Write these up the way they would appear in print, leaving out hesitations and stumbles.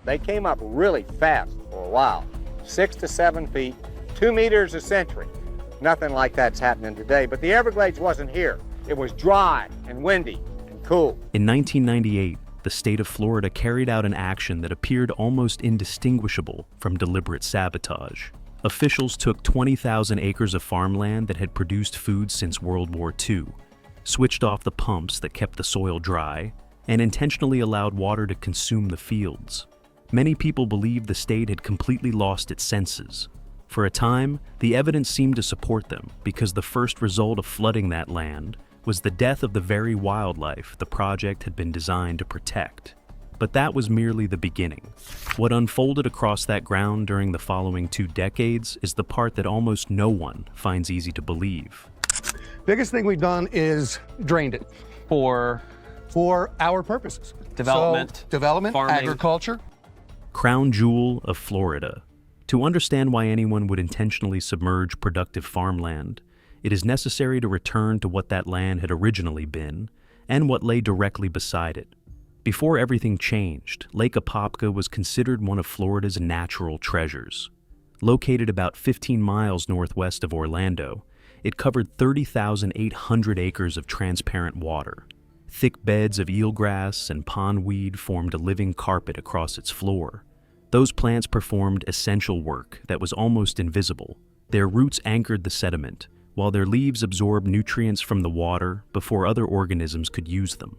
They came up really fast for a while, 6 to 7 feet, 2 meters a century. Nothing like that's happening today, but the Everglades wasn't here. It was dry and windy and cool. In 1998, the state of Florida carried out an action that appeared almost indistinguishable from deliberate sabotage. Officials took 20,000 acres of farmland that had produced food since World War II, switched off the pumps that kept the soil dry, and intentionally allowed water to consume the fields. Many people believed the state had completely lost its senses. For a time, the evidence seemed to support them because the first result of flooding that land was the death of the very wildlife the project had been designed to protect. But that was merely the beginning. What unfolded across that ground during the following 2 decades is the part that almost no one finds easy to believe. Biggest thing we've done is drained it For our purposes. development, So, development, farming. agriculture. Crown jewel of Florida. To understand why anyone would intentionally submerge productive farmland, it is necessary to return to what that land had originally been and what lay directly beside it. Before everything changed, Lake Apopka was considered one of Florida's natural treasures. Located about 15 miles northwest of Orlando, it covered 30,800 acres of transparent water. Thick beds of eelgrass and pondweed formed a living carpet across its floor. Those plants performed essential work that was almost invisible. Their roots anchored the sediment, while their leaves absorbed nutrients from the water before other organisms could use them.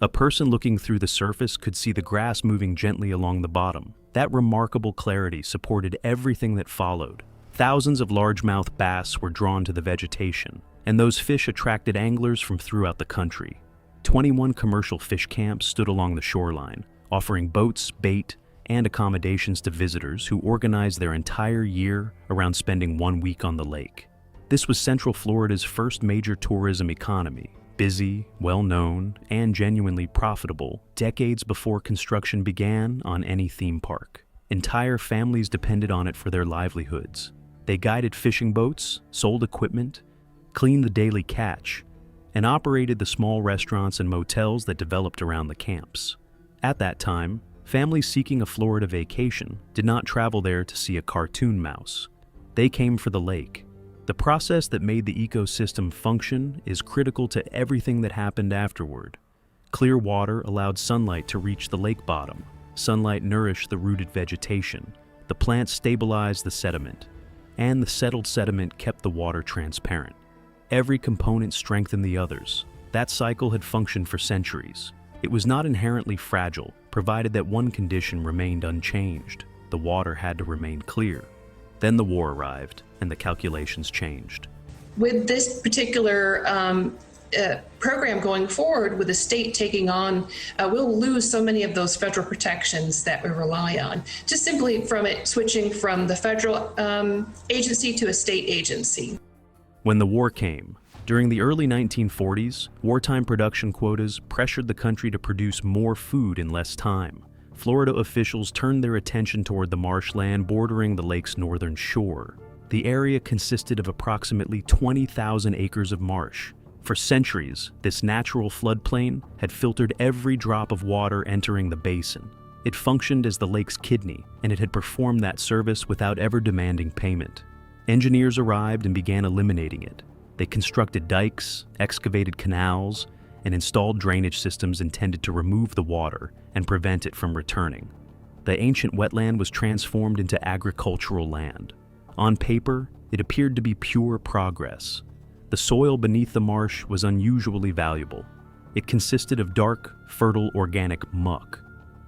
A person looking through the surface could see the grass moving gently along the bottom. That remarkable clarity supported everything that followed. Thousands of largemouth bass were drawn to the vegetation, and those fish attracted anglers from throughout the country. 21 commercial fish camps stood along the shoreline, offering boats, bait, and accommodations to visitors who organized their entire year around spending 1 week on the lake. This was Central Florida's first major tourism economy, busy, well-known, and genuinely profitable decades before construction began on any theme park. Entire families depended on it for their livelihoods. They guided fishing boats, sold equipment, cleaned the daily catch, and operated the small restaurants and motels that developed around the camps. At that time, families seeking a Florida vacation did not travel there to see a cartoon mouse. They came for the lake. The process that made the ecosystem function is critical to everything that happened afterward. Clear water allowed sunlight to reach the lake bottom. Sunlight nourished the rooted vegetation. The plants stabilized the sediment, and the settled sediment kept the water transparent. Every component strengthened the others. That cycle had functioned for centuries. It was not inherently fragile, provided that one condition remained unchanged. The water had to remain clear. Then the war arrived, and the calculations changed. With this particular program going forward, with the state taking on, we'll lose so many of those federal protections that we rely on, just simply from it switching from the federal agency to a state agency. When the war came, during the early 1940s, wartime production quotas pressured the country to produce more food in less time. Florida officials turned their attention toward the marshland bordering the lake's northern shore. The area consisted of approximately 20,000 acres of marsh. For centuries, this natural floodplain had filtered every drop of water entering the basin. It functioned as the lake's kidney, and it had performed that service without ever demanding payment. Engineers arrived and began eliminating it. They constructed dikes, excavated canals, and installed drainage systems intended to remove the water and prevent it from returning. The ancient wetland was transformed into agricultural land. On paper, it appeared to be pure progress. The soil beneath the marsh was unusually valuable. It consisted of dark, fertile organic muck,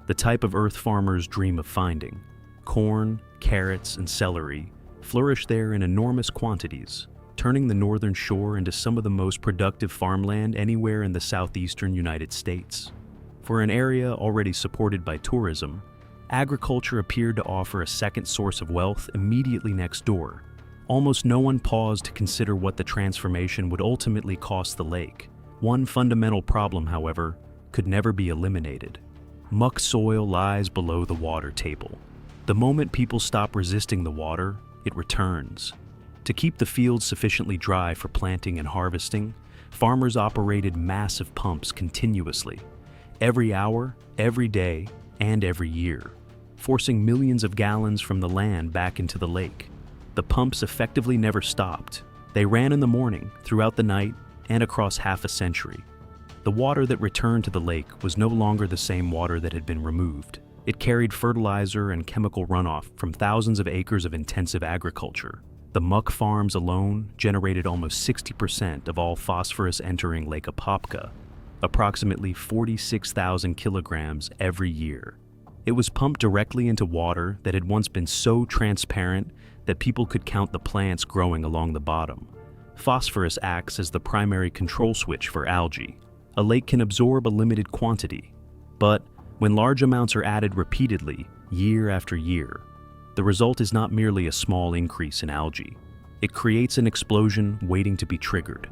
the type of earth farmers dream of finding. Corn, carrots, and celery flourished there in enormous quantities, turning the northern shore into some of the most productive farmland anywhere in the southeastern United States. For an area already supported by tourism, agriculture appeared to offer a second source of wealth immediately next door. Almost no one paused to consider what the transformation would ultimately cost the lake. One fundamental problem, however, could never be eliminated. Muck soil lies below the water table. The moment people stop resisting the water, it returns. To keep the fields sufficiently dry for planting and harvesting, farmers operated massive pumps continuously, every hour, every day, and every year. forcing millions of gallons from the land back into the lake. The pumps effectively never stopped. They ran in the morning, throughout the night, and across half a century. The water that returned to the lake was no longer the same water that had been removed. It carried fertilizer and chemical runoff from thousands of acres of intensive agriculture. The muck farms alone generated almost 60% of all phosphorus entering Lake Apopka, approximately 46,000 kilograms every year. It was pumped directly into water that had once been so transparent that people could count the plants growing along the bottom. Phosphorus acts as the primary control switch for algae. A lake can absorb a limited quantity, but when large amounts are added repeatedly, year after year, the result is not merely a small increase in algae. It creates an explosion waiting to be triggered.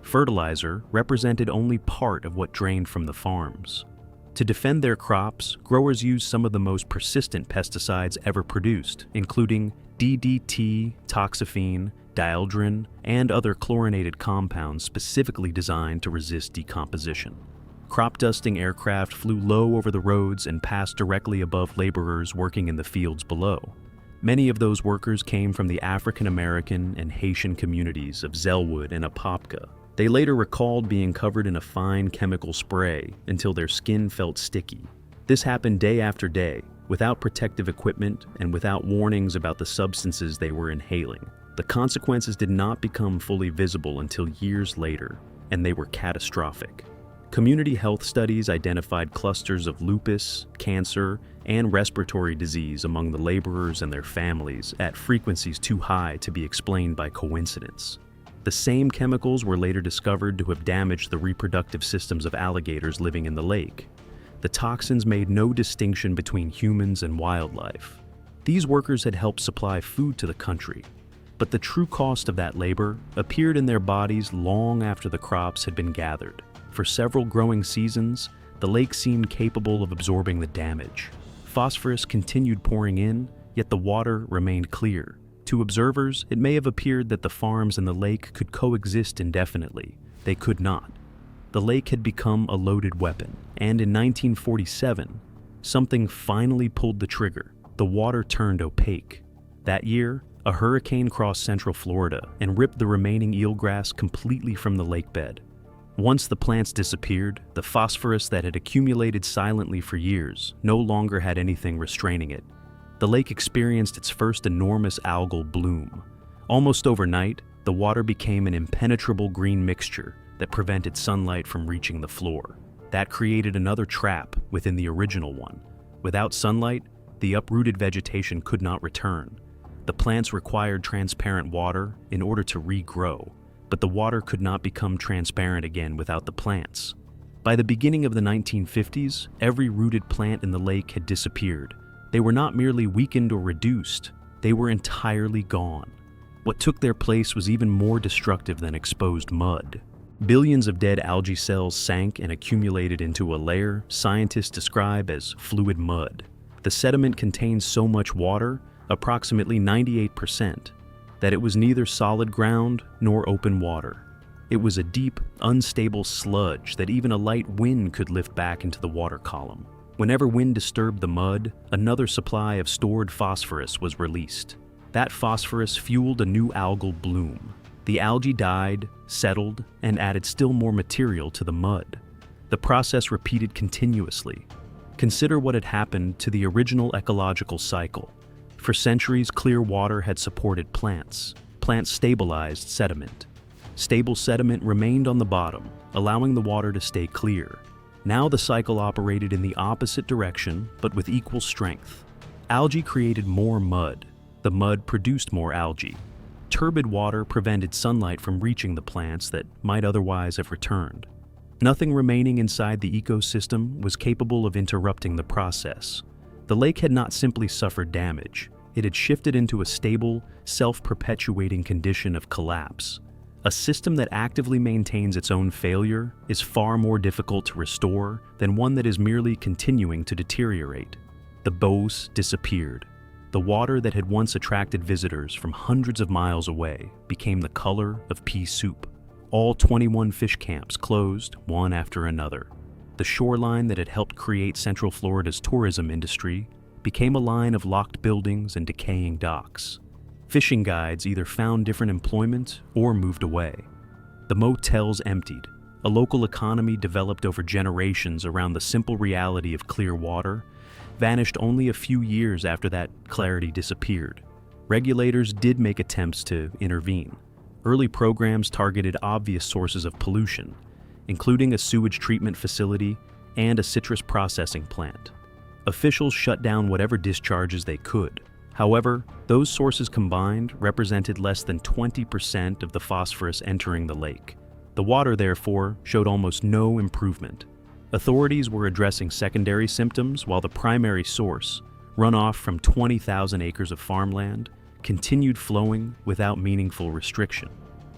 Fertilizer represented only part of what drained from the farms. To defend their crops, growers used some of the most persistent pesticides ever produced, including DDT, toxaphene, dieldrin, and other chlorinated compounds specifically designed to resist decomposition. Crop dusting aircraft flew low over the roads and passed directly above laborers working in the fields below. Many of those workers came from the African American and Haitian communities of Zellwood and Apopka. They later recalled being covered in a fine chemical spray until their skin felt sticky. This happened day after day, without protective equipment and without warnings about the substances they were inhaling. The consequences did not become fully visible until years later, and they were catastrophic. Community health studies identified clusters of lupus, cancer, and respiratory disease among the laborers and their families at frequencies too high to be explained by coincidence. The same chemicals were later discovered to have damaged the reproductive systems of alligators living in the lake. The toxins made no distinction between humans and wildlife. These workers had helped supply food to the country, but the true cost of that labor appeared in their bodies long after the crops had been gathered. For several growing seasons, the lake seemed capable of absorbing the damage. Phosphorus continued pouring in, yet the water remained clear. To observers, it may have appeared that the farms and the lake could coexist indefinitely. They could not. The lake had become a loaded weapon, and in 1947, something finally pulled the trigger. The water turned opaque. That year, a hurricane crossed central Florida and ripped the remaining eelgrass completely from the lake bed. Once the plants disappeared, the phosphorus that had accumulated silently for years no longer had anything restraining it. The lake experienced its first enormous algal bloom. Almost overnight, the water became an impenetrable green mixture that prevented sunlight from reaching the floor. That created another trap within the original one. Without sunlight, the uprooted vegetation could not return. The plants required transparent water in order to regrow, but the water could not become transparent again without the plants. By the beginning of the 1950s, every rooted plant in the lake had disappeared. They were not merely weakened or reduced, they were entirely gone. What took their place was even more destructive than exposed mud. Billions of dead algae cells sank and accumulated into a layer scientists describe as fluid mud. The sediment contained so much water, approximately 98%, that it was neither solid ground nor open water. It was a deep, unstable sludge that even a light wind could lift back into the water column. Whenever wind disturbed the mud, another supply of stored phosphorus was released. That phosphorus fueled a new algal bloom. The algae died, settled, and added still more material to the mud. The process repeated continuously. Consider what had happened to the original ecological cycle. For centuries, clear water had supported plants. Plants stabilized sediment. Stable sediment remained on the bottom, allowing the water to stay clear. Now the cycle operated in the opposite direction, but with equal strength. Algae created more mud. The mud produced more algae. Turbid water prevented sunlight from reaching the plants that might otherwise have returned. Nothing remaining inside the ecosystem was capable of interrupting the process. The lake had not simply suffered damage, it had shifted into a stable, self-perpetuating condition of collapse. A system that actively maintains its own failure is far more difficult to restore than one that is merely continuing to deteriorate. The bows disappeared. The water that had once attracted visitors from hundreds of miles away became the color of pea soup. All 21 fish camps closed, one after another. The shoreline that had helped create Central Florida's tourism industry became a line of locked buildings and decaying docks. Fishing guides either found different employment or moved away. The motels emptied. A local economy developed over generations around the simple reality of clear water vanished only a few years after that clarity disappeared. Regulators did make attempts to intervene. Early programs targeted obvious sources of pollution, including a sewage treatment facility and a citrus processing plant. Officials shut down whatever discharges they could. However, those sources combined represented less than 20% of the phosphorus entering the lake. The water, therefore, showed almost no improvement. Authorities were addressing secondary symptoms while the primary source, runoff from 20,000 acres of farmland, continued flowing without meaningful restriction.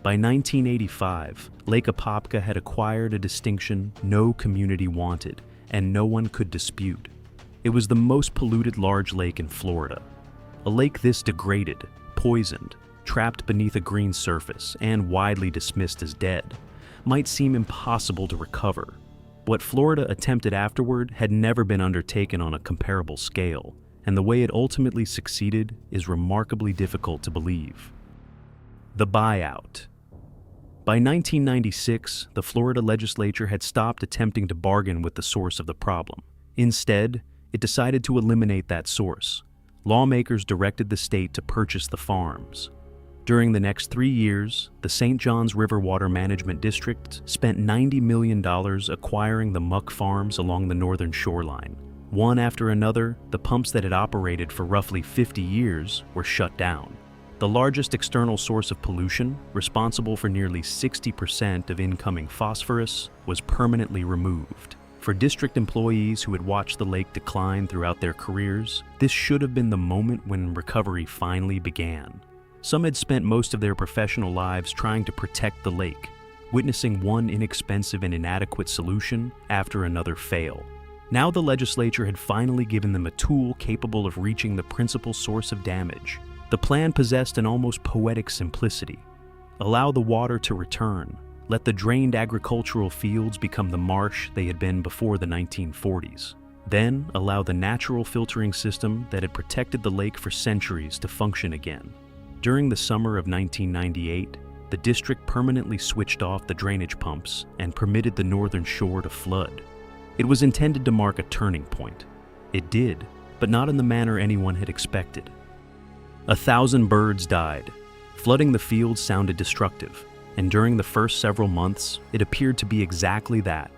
By 1985, Lake Apopka had acquired a distinction no community wanted and no one could dispute. It was the most polluted large lake in Florida. A lake this degraded, poisoned, trapped beneath a green surface, and widely dismissed as dead, might seem impossible to recover. What Florida attempted afterward had never been undertaken on a comparable scale, and the way it ultimately succeeded is remarkably difficult to believe. The buyout. By 1996, the Florida legislature had stopped attempting to bargain with the source of the problem. Instead, it decided to eliminate that source. Lawmakers directed the state to purchase the farms. During the next 3 years, the St. Johns River Water Management District spent $90 million acquiring the muck farms along the northern shoreline. One after another, the pumps that had operated for roughly 50 years were shut down. The largest external source of pollution, responsible for nearly 60% of incoming phosphorus, was permanently removed. For district employees who had watched the lake decline throughout their careers, this should have been the moment when recovery finally began. Some had spent most of their professional lives trying to protect the lake, witnessing one inexpensive and inadequate solution after another fail. Now the legislature had finally given them a tool capable of reaching the principal source of damage. The plan possessed an almost poetic simplicity. Allow the water to return. Let the drained agricultural fields become the marsh they had been before the 1940s. Then allow the natural filtering system that had protected the lake for centuries to function again. During the summer of 1998, the district permanently switched off the drainage pumps and permitted the northern shore to flood. It was intended to mark a turning point. It did, but not in the manner anyone had expected. 1,000 birds died. Flooding the fields sounded destructive, and during the first several months, it appeared to be exactly that.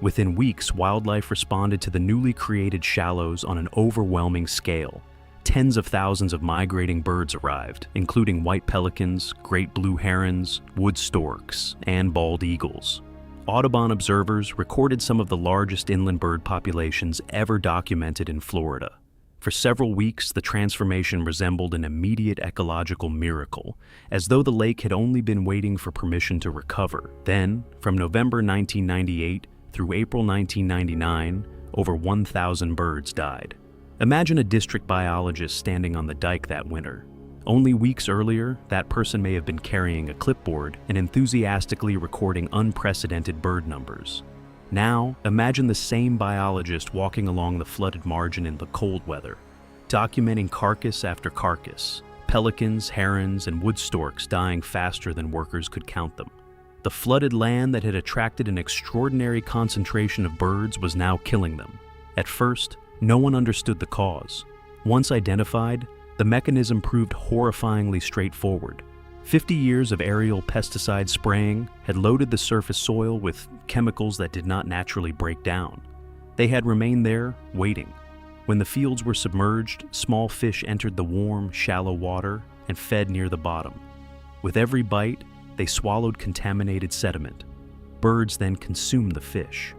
Within weeks, wildlife responded to the newly created shallows on an overwhelming scale. Tens of thousands of migrating birds arrived, including white pelicans, great blue herons, wood storks, and bald eagles. Audubon observers recorded some of the largest inland bird populations ever documented in Florida. For several weeks, the transformation resembled an immediate ecological miracle, as though the lake had only been waiting for permission to recover. Then, from November 1998 through April 1999, over 1,000 birds died. Imagine a district biologist standing on the dike that winter. Only weeks earlier, that person may have been carrying a clipboard and enthusiastically recording unprecedented bird numbers. Now, imagine the same biologist walking along the flooded margin in the cold weather, documenting carcass after carcass, pelicans, herons, and wood storks dying faster than workers could count them. The flooded land that had attracted an extraordinary concentration of birds was now killing them. At first, no one understood the cause. Once identified, the mechanism proved horrifyingly straightforward. 50 years of aerial pesticide spraying had loaded the surface soil with chemicals that did not naturally break down. They had remained there, waiting. When the fields were submerged, small fish entered the warm, shallow water and fed near the bottom. With every bite, they swallowed contaminated sediment. Birds then consumed the fish.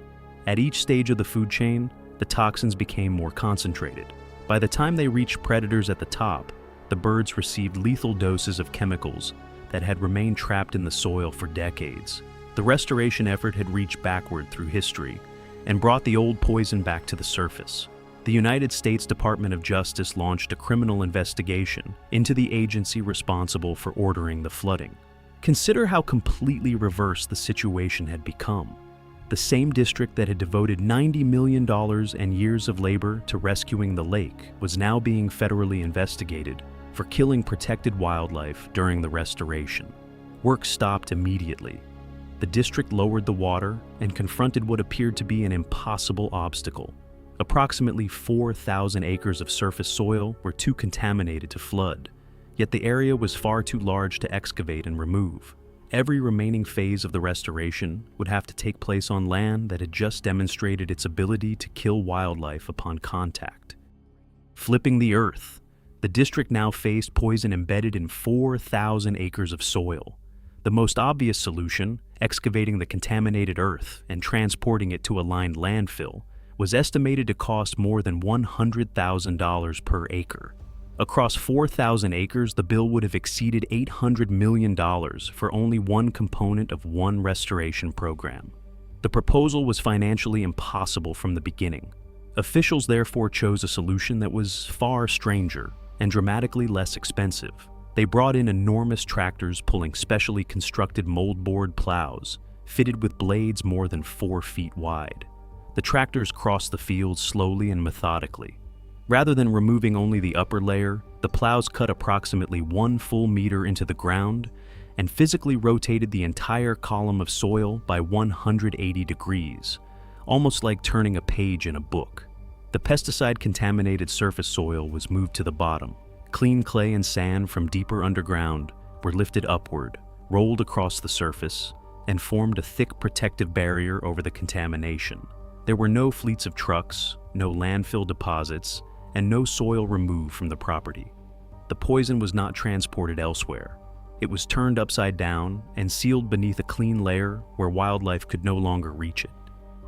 At each stage of the food chain, the toxins became more concentrated. By the time they reached predators at the top, the birds received lethal doses of chemicals that had remained trapped in the soil for decades. The restoration effort had reached backward through history and brought the old poison back to the surface. The United States Department of Justice launched a criminal investigation into the agency responsible for ordering the flooding. Consider how completely reversed the situation had become. the same district that had devoted $90 million and years of labor to rescuing the lake was now being federally investigated for killing protected wildlife during the restoration. Work stopped immediately. The district lowered the water and confronted what appeared to be an impossible obstacle. Approximately 4,000 acres of surface soil were too contaminated to flood, yet the area was far too large to excavate and remove. Every remaining phase of the restoration would have to take place on land that had just demonstrated its ability to kill wildlife upon contact. Flipping the earth, the district now faced poison embedded in 4,000 acres of soil. The most obvious solution, excavating the contaminated earth and transporting it to a lined landfill, was estimated to cost more than $100,000 per acre. Across 4,000 acres, the bill would have exceeded $800 million for only one component of one restoration program. The proposal was financially impossible from the beginning. Officials therefore chose a solution that was far stranger and dramatically less expensive. They brought in enormous tractors pulling specially constructed moldboard plows, fitted with blades more than 4 feet wide. The tractors crossed the fields slowly and methodically. Rather than removing only the upper layer, the plows cut approximately 1 full meter into the ground and physically rotated the entire column of soil by 180 degrees, almost like turning a page in a book. The pesticide-contaminated surface soil was moved to the bottom. Clean clay and sand from deeper underground were lifted upward, rolled across the surface, and formed a thick protective barrier over the contamination. There were no fleets of trucks, no landfill deposits, and no soil removed from the property. The poison was not transported elsewhere. It was turned upside down and sealed beneath a clean layer where wildlife could no longer reach it.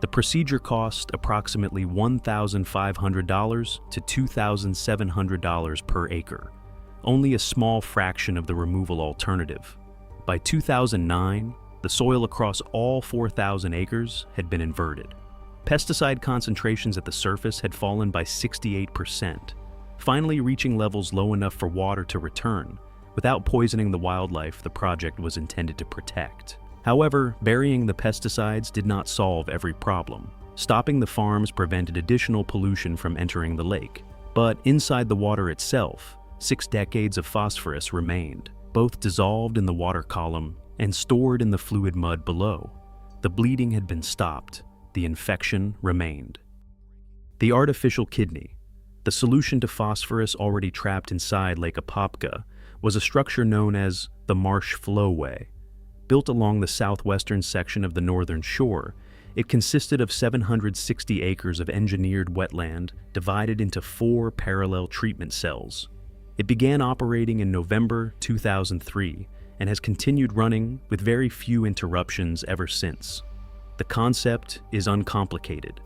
The procedure cost approximately $1,500 to $2,700 per acre, only a small fraction of the removal alternative. By 2009, the soil across all 4,000 acres had been inverted. Pesticide concentrations at the surface had fallen by 68%, finally reaching levels low enough for water to return, without poisoning the wildlife the project was intended to protect. However, burying the pesticides did not solve every problem. Stopping the farms prevented additional pollution from entering the lake. But inside the water itself, 6 decades of phosphorus remained, both dissolved in the water column and stored in the fluid mud below. The bleeding had been stopped. The infection remained. The artificial kidney, the solution to phosphorus already trapped inside Lake Apopka, was a structure known as the Marsh Flow-Way. Built along the southwestern section of the northern shore, it consisted of 760 acres of engineered wetland divided into 4 parallel treatment cells. It began operating in November 2003 and has continued running with very few interruptions ever since. The concept is uncomplicated.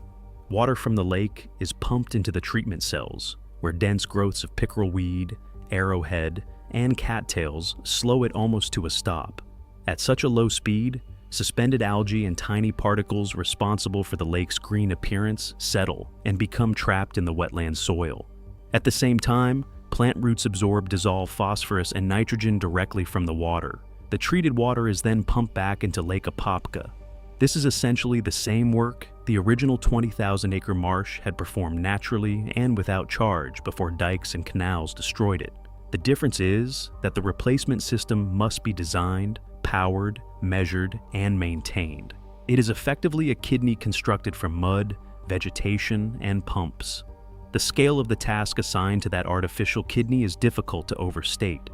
Water from the lake is pumped into the treatment cells, where dense growths of pickerelweed, arrowhead, and cattails slow it almost to a stop. At such a low speed, suspended algae and tiny particles responsible for the lake's green appearance settle and become trapped in the wetland soil. At the same time, plant roots absorb dissolved phosphorus and nitrogen directly from the water. The treated water is then pumped back into Lake Apopka. This is essentially the same work the original 20,000-acre marsh had performed naturally and without charge before dikes and canals destroyed it. The difference is that the replacement system must be designed, powered, measured, and maintained. It is effectively a kidney constructed from mud, vegetation, and pumps. The scale of the task assigned to that artificial kidney is difficult to overstate.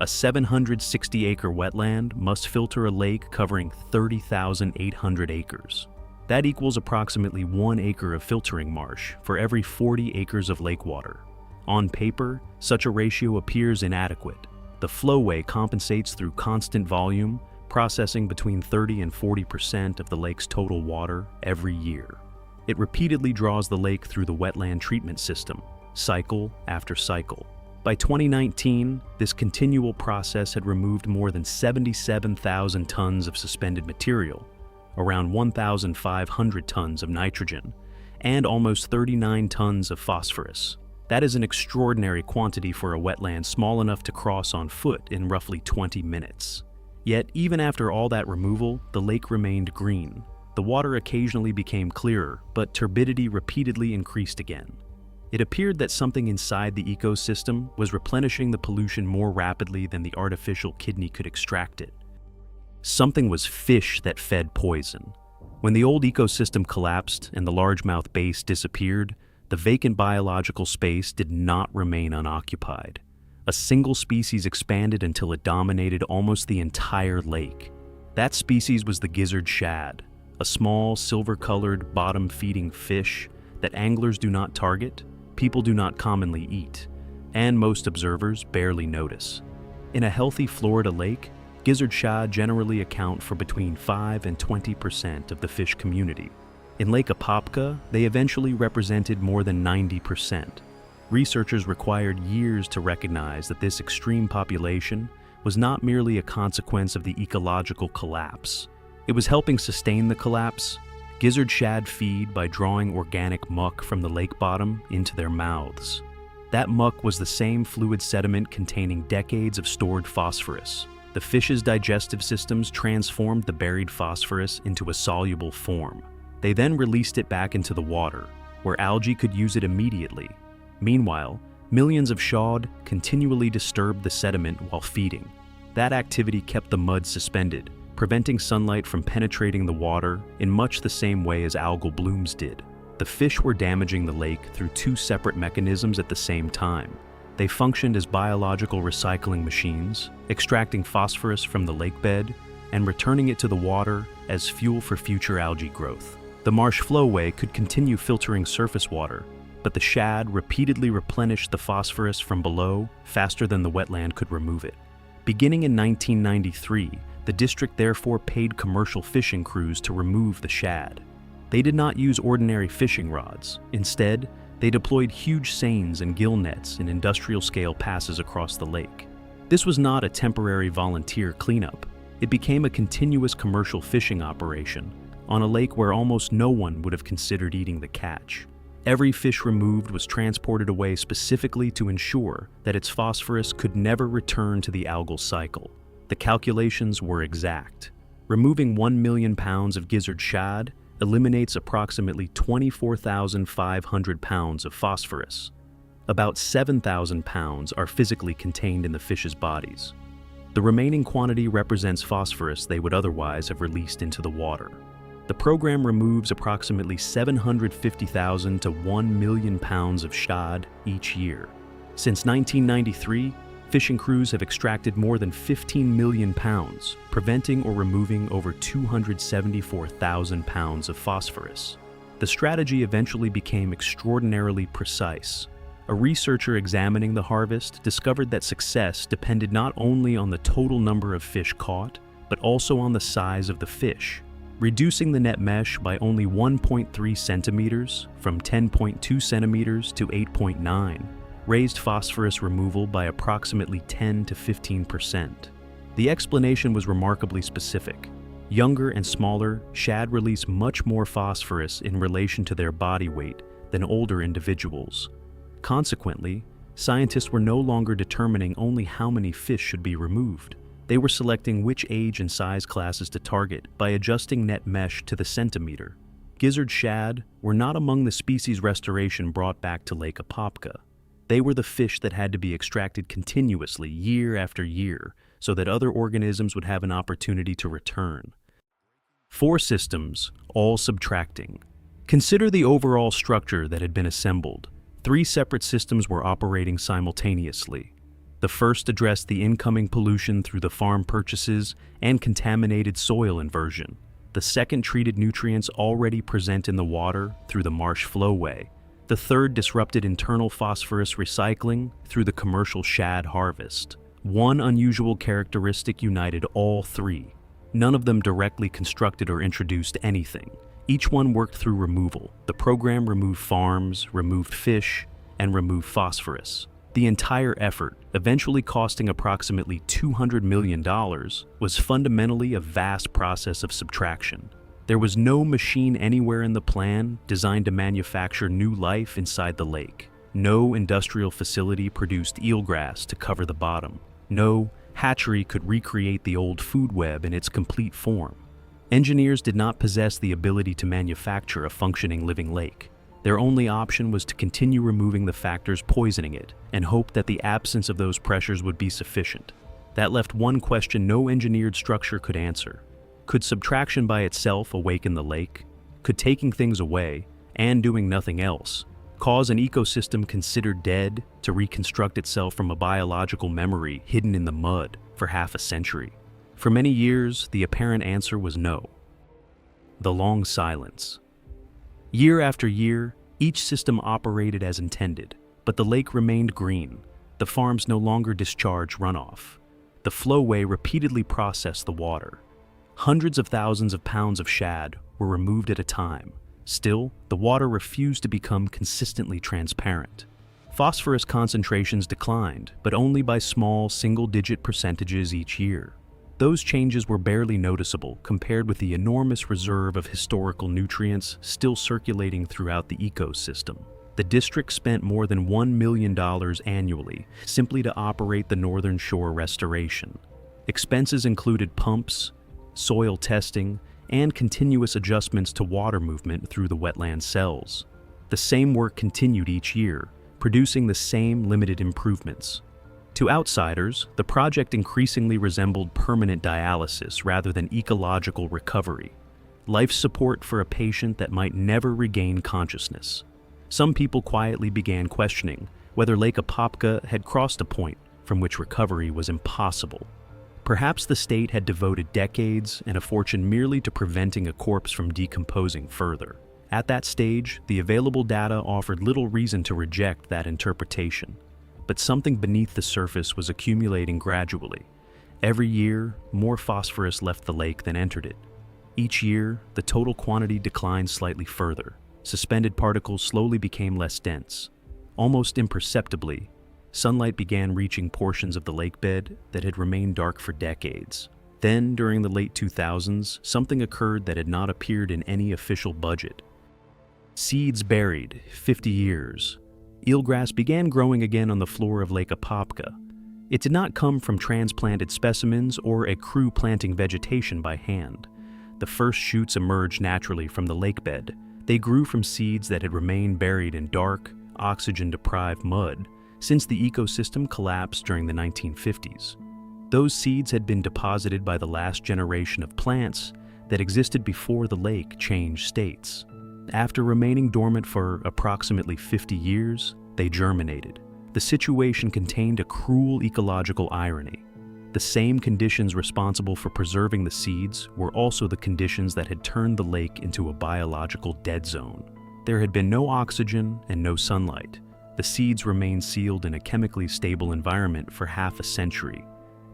A 760-acre wetland must filter a lake covering 30,800 acres. That equals approximately 1 acre of filtering marsh for every 40 acres of lake water. On paper, such a ratio appears inadequate. The flow-way compensates through constant volume, processing between 30 and 40% of the lake's total water every year. It repeatedly draws the lake through the wetland treatment system, cycle after cycle. By 2019, this continual process had removed more than 77,000 tons of suspended material, around 1,500 tons of nitrogen, and almost 39 tons of phosphorus. That is an extraordinary quantity for a wetland small enough to cross on foot in roughly 20 minutes. Yet, even after all that removal, the lake remained green. The water occasionally became clearer, but turbidity repeatedly increased again. It appeared that something inside the ecosystem was replenishing the pollution more rapidly than the artificial kidney could extract it. Something was fish that fed poison. When the old ecosystem collapsed and the largemouth bass disappeared, the vacant biological space did not remain unoccupied. A single species expanded until it dominated almost the entire lake. That species was the gizzard shad, a small, silver-colored, bottom-feeding fish that anglers do not target, people do not commonly eat, and most observers barely notice. In a healthy Florida lake, gizzard shad generally account for between 5 and 20% of the fish community. In Lake Apopka, they eventually represented more than 90%. Researchers required years to recognize that this extreme population was not merely a consequence of the ecological collapse. It was helping sustain the collapse. Gizzard shad feed by drawing organic muck from the lake bottom into their mouths. That muck was the same fluid sediment containing decades of stored phosphorus. The fish's digestive systems transformed the buried phosphorus into a soluble form. They then released it back into the water, where algae could use it immediately. Meanwhile, millions of shad continually disturbed the sediment while feeding. That activity kept the mud suspended, preventing sunlight from penetrating the water in much the same way as algal blooms did. The fish were damaging the lake through two separate mechanisms at the same time. They functioned as biological recycling machines, extracting phosphorus from the lake bed and returning it to the water as fuel for future algae growth. The Marsh Flow-Way could continue filtering surface water, but the shad repeatedly replenished the phosphorus from below faster than the wetland could remove it. Beginning in 1993, the district therefore paid commercial fishing crews to remove the shad. They did not use ordinary fishing rods. Instead, they deployed huge seines and gill nets in industrial-scale passes across the lake. This was not a temporary volunteer cleanup. It became a continuous commercial fishing operation on a lake where almost no one would have considered eating the catch. Every fish removed was transported away specifically to ensure that its phosphorus could never return to the algal cycle. The calculations were exact. Removing 1 million pounds of gizzard shad eliminates approximately 24,500 pounds of phosphorus. About 7,000 pounds are physically contained in the fish's bodies. The remaining quantity represents phosphorus they would otherwise have released into the water. The program removes approximately 750,000 to 1 million pounds of shad each year. Since 1993, fishing crews have extracted more than 15 million pounds, preventing or removing over 274,000 pounds of phosphorus. The strategy eventually became extraordinarily precise. A researcher examining the harvest discovered that success depended not only on the total number of fish caught, but also on the size of the fish. Reducing the net mesh by only 1.3 centimeters, from 10.2 centimeters to 8.9, raised phosphorus removal by approximately 10 to 15%. The explanation was remarkably specific. Younger and smaller shad release much more phosphorus in relation to their body weight than older individuals. Consequently, scientists were no longer determining only how many fish should be removed. They were selecting which age and size classes to target by adjusting net mesh to the centimeter. Gizzard shad were not among the species restoration brought back to Lake Apopka. They were the fish that had to be extracted continuously year after year so that other organisms would have an opportunity to return. 4 systems, all subtracting. Consider the overall structure that had been assembled. 3 separate systems were operating simultaneously. The first addressed the incoming pollution through the farm purchases and contaminated soil inversion. The second treated nutrients already present in the water through the Marsh Flow-Way. The third disrupted internal phosphorus recycling through the commercial shad harvest. One unusual characteristic united all 3. None of them directly constructed or introduced anything. Each one worked through removal. The program removed farms, removed fish, and removed phosphorus. The entire effort, eventually costing approximately $200 million, was fundamentally a vast process of subtraction. There was no machine anywhere in the plan designed to manufacture new life inside the lake. No industrial facility produced eelgrass to cover the bottom. No hatchery could recreate the old food web in its complete form. Engineers did not possess the ability to manufacture a functioning living lake. Their only option was to continue removing the factors poisoning it and hope that the absence of those pressures would be sufficient. That left one question no engineered structure could answer. Could subtraction by itself awaken the lake? Could taking things away, and doing nothing else, cause an ecosystem considered dead to reconstruct itself from a biological memory hidden in the mud for half a century? For many years, the apparent answer was no. The long silence. Year after year, each system operated as intended, but the lake remained green. The farms no longer discharged runoff. The Flow-Way repeatedly processed the water. Hundreds of thousands of pounds of shad were removed at a time. Still, the water refused to become consistently transparent. Phosphorus concentrations declined, but only by small single-digit percentages each year. Those changes were barely noticeable compared with the enormous reserve of historical nutrients still circulating throughout the ecosystem. The district spent more than $1 million annually simply to operate the Northern Shore restoration. Expenses included pumps, soil testing, and continuous adjustments to water movement through the wetland cells. The same work continued each year, producing the same limited improvements. To outsiders, the project increasingly resembled permanent dialysis rather than ecological recovery, life support for a patient that might never regain consciousness. Some people quietly began questioning whether Lake Apopka had crossed a point from which recovery was impossible. Perhaps the state had devoted decades and a fortune merely to preventing a corpse from decomposing further. At that stage, the available data offered little reason to reject that interpretation. But something beneath the surface was accumulating gradually. Every year, more phosphorus left the lake than entered it. Each year, the total quantity declined slightly further. Suspended particles slowly became less dense. Almost imperceptibly, sunlight began reaching portions of the lakebed that had remained dark for decades. Then, during the late 2000s, something occurred that had not appeared in any official budget. Seeds buried 50 years. Eelgrass began growing again on the floor of Lake Apopka. It did not come from transplanted specimens or a crew planting vegetation by hand. The first shoots emerged naturally from the lakebed. They grew from seeds that had remained buried in dark, oxygen-deprived mud since the ecosystem collapsed during the 1950s. Those seeds had been deposited by the last generation of plants that existed before the lake changed states. After remaining dormant for approximately 50 years, they germinated. The situation contained a cruel ecological irony. The same conditions responsible for preserving the seeds were also the conditions that had turned the lake into a biological dead zone. There had been no oxygen and no sunlight. The seeds remained sealed in a chemically stable environment for half a century.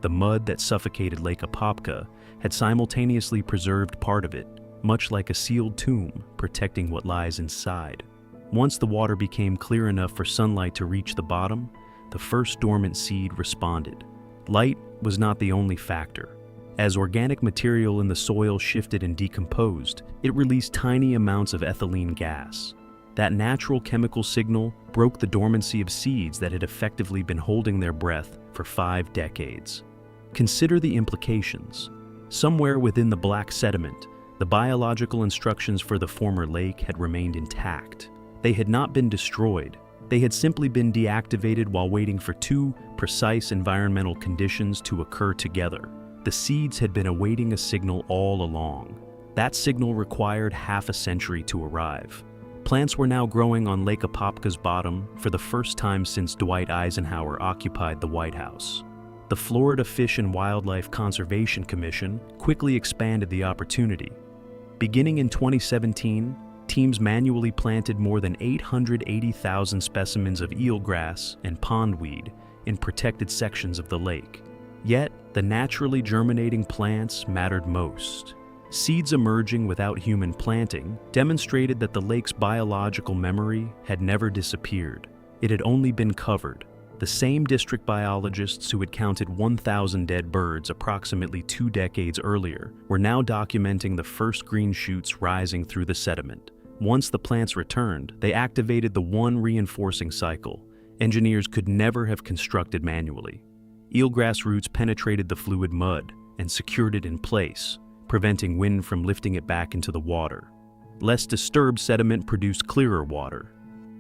The mud that suffocated Lake Apopka had simultaneously preserved part of it, much like a sealed tomb protecting what lies inside. Once the water became clear enough for sunlight to reach the bottom, the first dormant seed responded. Light was not the only factor. As organic material in the soil shifted and decomposed, it released tiny amounts of ethylene gas. That natural chemical signal broke the dormancy of seeds that had effectively been holding their breath for 5 decades. Consider the implications. Somewhere within the black sediment, the biological instructions for the former lake had remained intact. They had not been destroyed. They had simply been deactivated while waiting for 2 precise environmental conditions to occur together. The seeds had been awaiting a signal all along. That signal required half a century to arrive. Plants were now growing on Lake Apopka's bottom for the first time since Dwight Eisenhower occupied the White House. The Florida Fish and Wildlife Conservation Commission quickly expanded the opportunity. Beginning in 2017, teams manually planted more than 880,000 specimens of eelgrass and pondweed in protected sections of the lake. Yet, the naturally germinating plants mattered most. Seeds emerging without human planting demonstrated that the lake's biological memory had never disappeared. It had only been covered. The same district biologists who had counted 1,000 dead birds approximately 2 decades earlier were now documenting the first green shoots rising through the sediment. Once the plants returned, they activated the one reinforcing cycle engineers could never have constructed manually. Eelgrass roots penetrated the fluid mud and secured it in place, preventing wind from lifting it back into the water. Less disturbed sediment produced clearer water.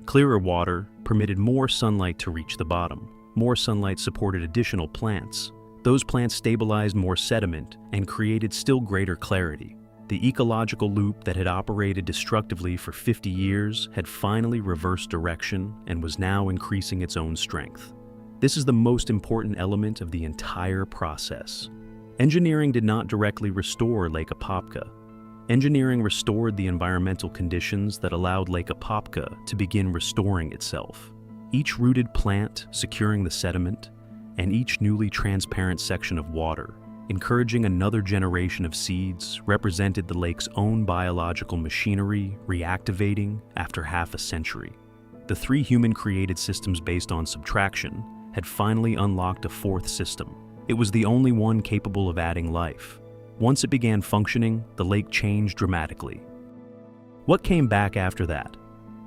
Clearer water permitted more sunlight to reach the bottom. More sunlight supported additional plants. Those plants stabilized more sediment and created still greater clarity. The ecological loop that had operated destructively for 50 years had finally reversed direction and was now increasing its own strength. This is the most important element of the entire process. Engineering did not directly restore Lake Apopka. Engineering restored the environmental conditions that allowed Lake Apopka to begin restoring itself. Each rooted plant securing the sediment, and each newly transparent section of water, encouraging another generation of seeds, represented the lake's own biological machinery reactivating after half a century. The 3 human-created systems based on subtraction had finally unlocked a 4th system. It was the only one capable of adding life. Once it began functioning, the lake changed dramatically. What came back after that?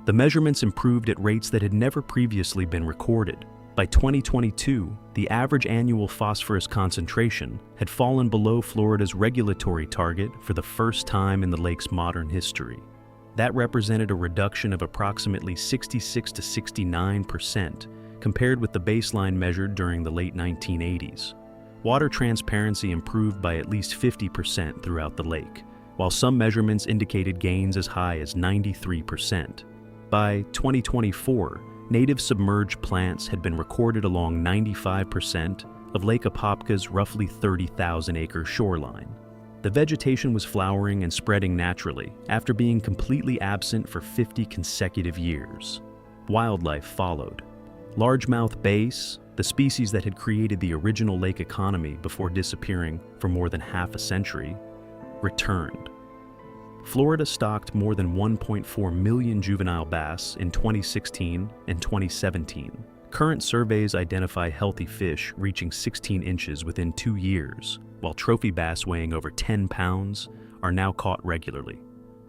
The measurements improved at rates that had never previously been recorded. By 2022, the average annual phosphorus concentration had fallen below Florida's regulatory target for the first time in the lake's modern history. That represented a reduction of approximately 66 to 69% compared with the baseline measured during the late 1980s. Water transparency improved by at least 50% throughout the lake, while some measurements indicated gains as high as 93%. By 2024, native submerged plants had been recorded along 95% of Lake Apopka's roughly 30,000-acre shoreline. The vegetation was flowering and spreading naturally after being completely absent for 50 consecutive years. Wildlife followed. Largemouth bass, the species that had created the original lake economy before disappearing for more than half a century, returned. Florida stocked more than 1.4 million juvenile bass in 2016 and 2017. Current surveys identify healthy fish reaching 16 inches within 2 years, while trophy bass weighing over 10 pounds are now caught regularly.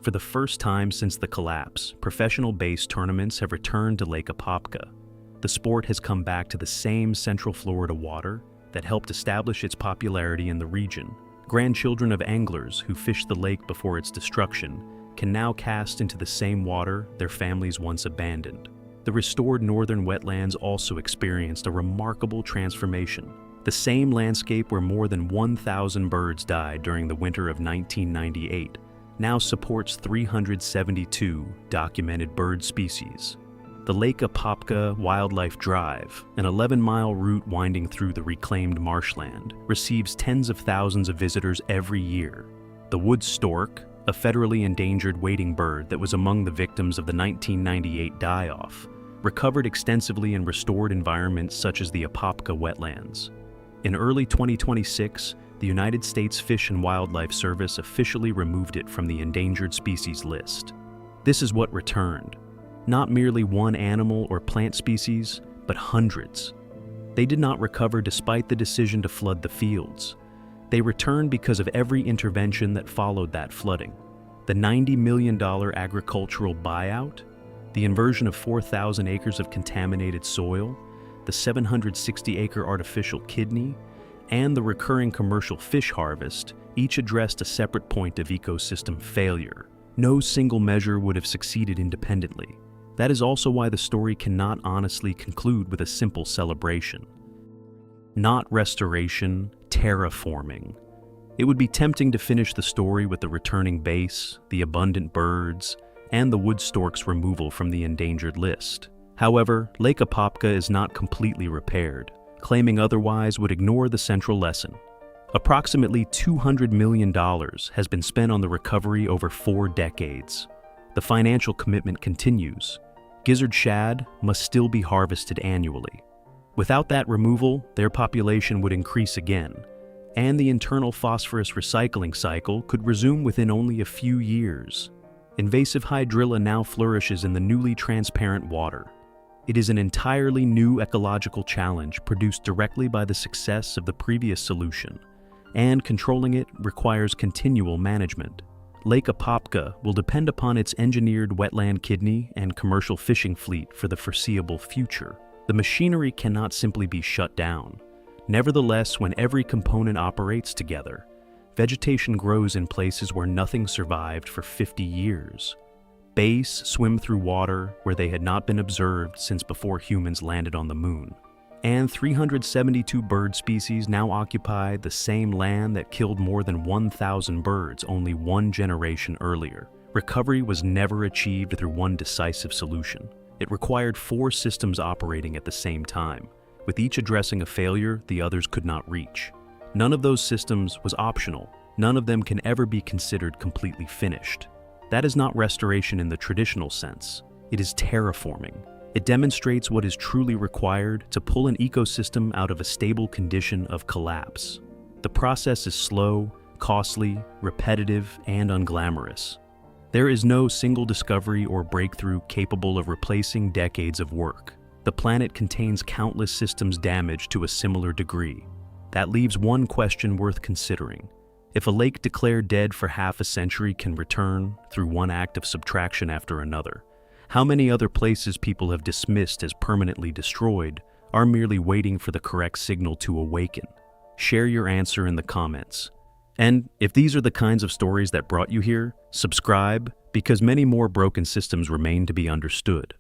For the first time since the collapse, professional bass tournaments have returned to Lake Apopka. The sport has come back to the same Central Florida water that helped establish its popularity in the region. Grandchildren of anglers who fished the lake before its destruction can now cast into the same water their families once abandoned. The restored northern wetlands also experienced a remarkable transformation. The same landscape where more than 1,000 birds died during the winter of 1998 now supports 372 documented bird species. The Lake Apopka Wildlife Drive, an 11-mile route winding through the reclaimed marshland, receives tens of thousands of visitors every year. The wood stork, a federally endangered wading bird that was among the victims of the 1998 die-off, recovered extensively in restored environments such as the Apopka wetlands. In early 2026, the United States Fish and Wildlife Service officially removed it from the endangered species list. This is what returned. Not merely one animal or plant species, but hundreds. They did not recover despite the decision to flood the fields. They returned because of every intervention that followed that flooding. The $90 million agricultural buyout, the inversion of 4,000 acres of contaminated soil, the 760-acre artificial kidney, and the recurring commercial fish harvest each addressed a separate point of ecosystem failure. No single measure would have succeeded independently. That is also why the story cannot honestly conclude with a simple celebration. Not restoration, terraforming. It would be tempting to finish the story with the returning bass, the abundant birds, and the wood stork's removal from the endangered list. However, Lake Apopka is not completely repaired. Claiming otherwise would ignore the central lesson. Approximately $200 million has been spent on the recovery over 4 decades. The financial commitment continues. Gizzard shad must still be harvested annually. Without that removal, their population would increase again, and the internal phosphorus recycling cycle could resume within only a few years. Invasive hydrilla now flourishes in the newly transparent water. It is an entirely new ecological challenge produced directly by the success of the previous solution, and controlling it requires continual management. Lake Apopka will depend upon its engineered wetland kidney and commercial fishing fleet for the foreseeable future. The machinery cannot simply be shut down. Nevertheless, when every component operates together, Vegetation grows in places where nothing survived for 50 years. Bays swim through water where they had not been observed since before humans landed on the moon. And 372 bird species now occupy the same land that killed more than 1,000 birds only one generation earlier. Recovery was never achieved through one decisive solution. It required 4 systems operating at the same time, with each addressing a failure the others could not reach. None of those systems was optional. None of them can ever be considered completely finished. That is not restoration in the traditional sense. It is terraforming. It demonstrates what is truly required to pull an ecosystem out of a stable condition of collapse. The process is slow, costly, repetitive, and unglamorous. There is no single discovery or breakthrough capable of replacing decades of work. The planet contains countless systems damaged to a similar degree. That leaves one question worth considering. If a lake declared dead for half a century can return through one act of subtraction after another, how many other places people have dismissed as permanently destroyed are merely waiting for the correct signal to awaken? Share your answer in the comments. And if these are the kinds of stories that brought you here, subscribe, because many more broken systems remain to be understood.